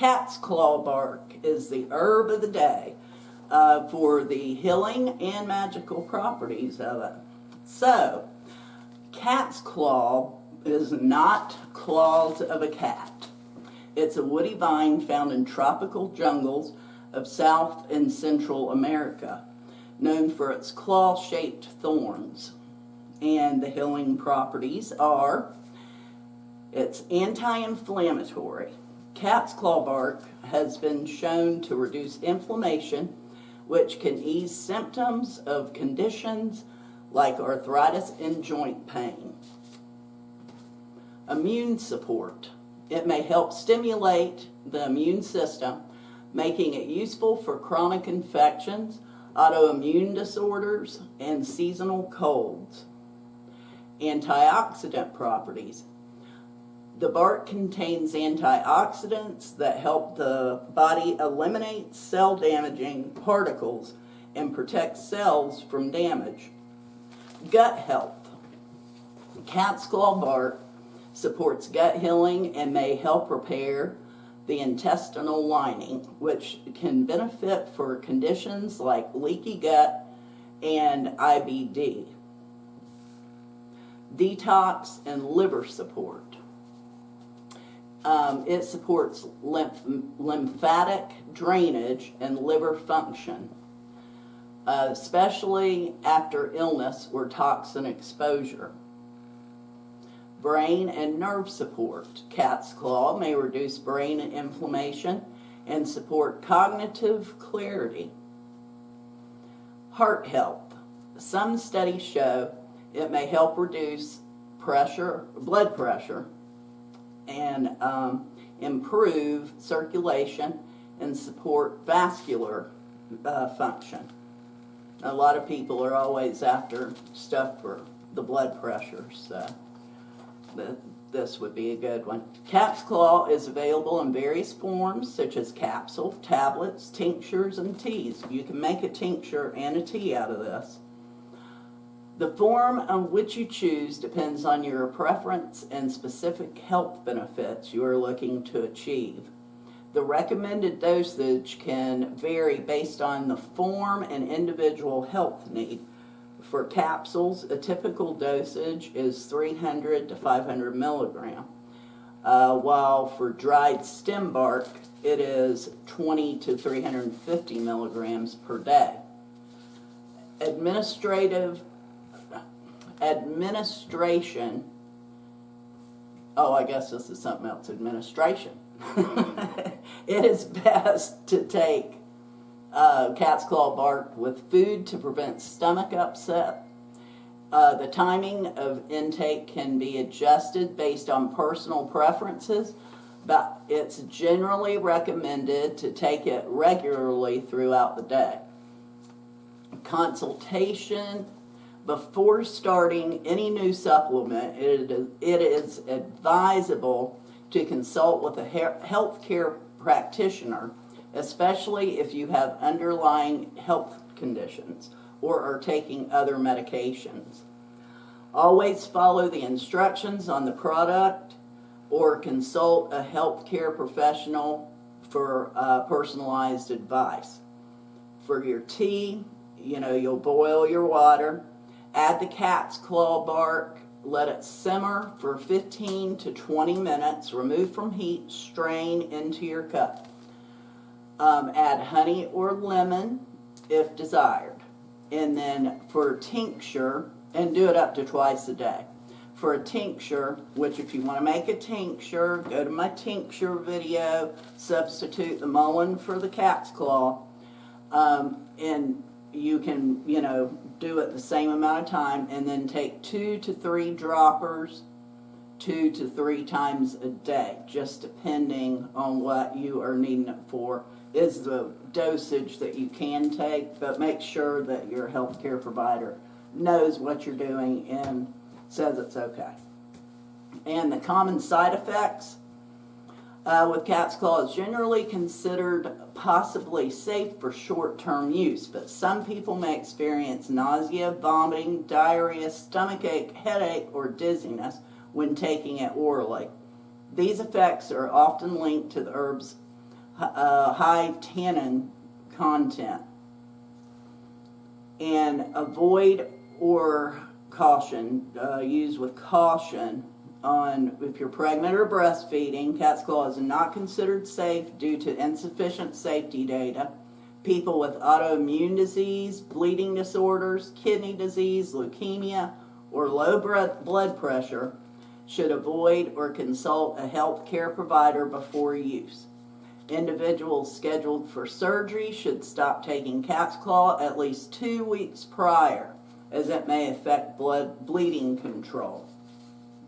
cat's claw bark is the herb of the day for the healing and magical properties of it. So, cat's claw is not claws of a cat. It's a woody vine found in tropical jungles of South and Central America, known for its claw-shaped thorns. And the healing properties are, it's anti-inflammatory. Cat's claw bark has been shown to reduce inflammation, which can ease symptoms of conditions like arthritis and joint pain. Immune support. It may help stimulate the immune system, making it useful for chronic infections, autoimmune disorders, and seasonal colds. Antioxidant properties. The bark contains antioxidants that help the body eliminate cell-damaging particles and protect cells from damage. Gut health. Cat's claw bark supports gut healing and may help repair the intestinal lining, which can benefit for conditions like leaky gut and IBD. Detox and liver support. It supports lymphatic drainage and liver function, especially after illness or toxin exposure. Brain and nerve support. Cat's claw may reduce brain inflammation and support cognitive clarity. Heart health. Some studies show it may help reduce blood pressure, and improve circulation and support vascular function. A lot of people are always after stuff for the blood pressure, so this would be a good one. Cat's claw is available in various forms, such as capsule, tablets, tinctures, and teas. You can make a tincture and a tea out of this. The form on which you choose depends on your preference and specific health benefits you are looking to achieve. The recommended dosage can vary based on the form and individual health need. For capsules, a typical dosage is 300 to 500 milligrams, while for dried stem bark, it is 20 to 350 milligrams per day. Administration, I guess this is something else, administration. It is best to take cat's claw bark with food to prevent stomach upset. The timing of intake can be adjusted based on personal preferences, but it's generally recommended to take it regularly throughout the day. Consultation. Before starting any new supplement, it is advisable to consult with a healthcare practitioner, especially if you have underlying health conditions or are taking other medications. Always follow the instructions on the product or consult a healthcare professional for personalized advice. For your tea, you'll boil your water. Add the cat's claw bark, let it simmer for 15 to 20 minutes, remove from heat, strain into your cup. Add honey or lemon if desired. And then for tincture, and do it up to twice a day. For a tincture, which if you want to make a tincture, go to my tincture video, substitute the mullein for the cat's claw, and you can, do it the same amount of time, and then take 2 to 3 droppers 2 to 3 times a day, just depending on what you are needing it for, is the dosage that you can take, but make sure that your healthcare provider knows what you're doing and says it's okay. And the common side effects with cat's claw is generally considered possibly safe for short-term use, but some people may experience nausea, vomiting, diarrhea, stomachache, headache, or dizziness when taking it orally. These effects are often linked to the herb's high tannin content. And avoid or caution, use with caution on if you're pregnant or breastfeeding. Cat's claw is not considered safe due to insufficient safety data. People with autoimmune disease, bleeding disorders, kidney disease, leukemia, or low blood pressure should avoid or consult a health care provider before use. Individuals scheduled for surgery should stop taking cat's claw at least 2 weeks prior, as it may affect bleeding control.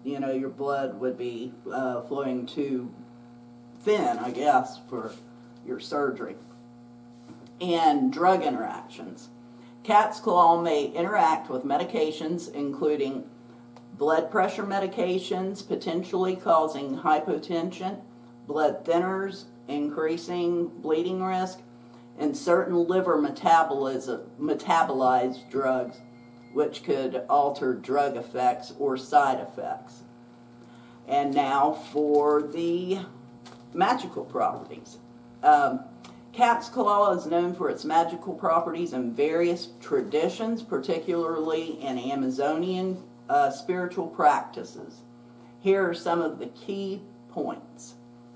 You know, your blood would be flowing too thin, I guess, for your surgery. And drug interactions. Cat's claw may interact with medications, including blood pressure medications, potentially causing hypotension, blood thinners, increasing bleeding risk, and certain liver metabolized drugs, which could alter drug effects or side effects. And now for the magical properties. Cat's claw is known for its magical properties in various traditions, particularly in Amazonian spiritual practices. Here are some of the key points.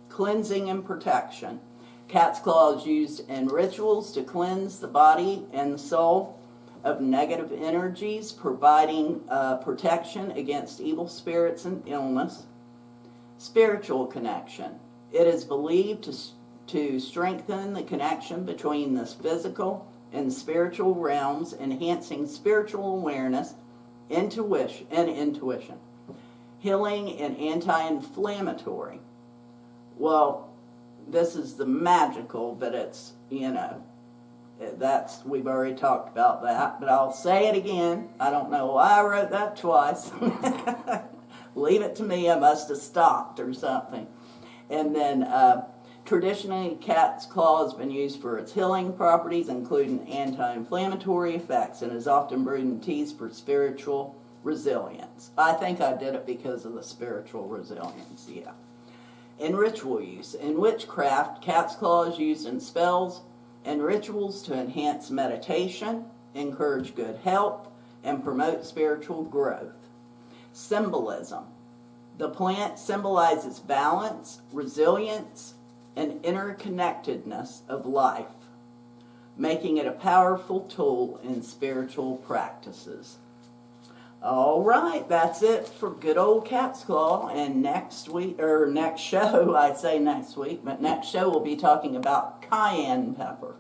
Cleansing and protection. Cat's claw is used in rituals to cleanse the body and the soul of negative energies, providing protection against evil spirits and illness. Spiritual connection. It is believed to strengthen the connection between this physical and spiritual realms, enhancing spiritual awareness, intuition. Healing and anti-inflammatory. Well, this is the magical, but it's, we've already talked about that, but I'll say it again. I don't know why I wrote that twice. Leave it to me, I must have stopped or something. And then traditionally, cat's claw has been used for its healing properties, including anti-inflammatory effects, and is often brewed in teas for spiritual resilience. I think I did it because of the spiritual resilience, yeah. In ritual use. In witchcraft, cat's claw is used in spells and rituals to enhance meditation, encourage good health, and promote spiritual growth. Symbolism. The plant symbolizes balance, resilience, and interconnectedness of life, making it a powerful tool in spiritual practices. All right, that's it for good old cat's claw. And next show, I say next week, but next show we'll be talking about cayenne pepper.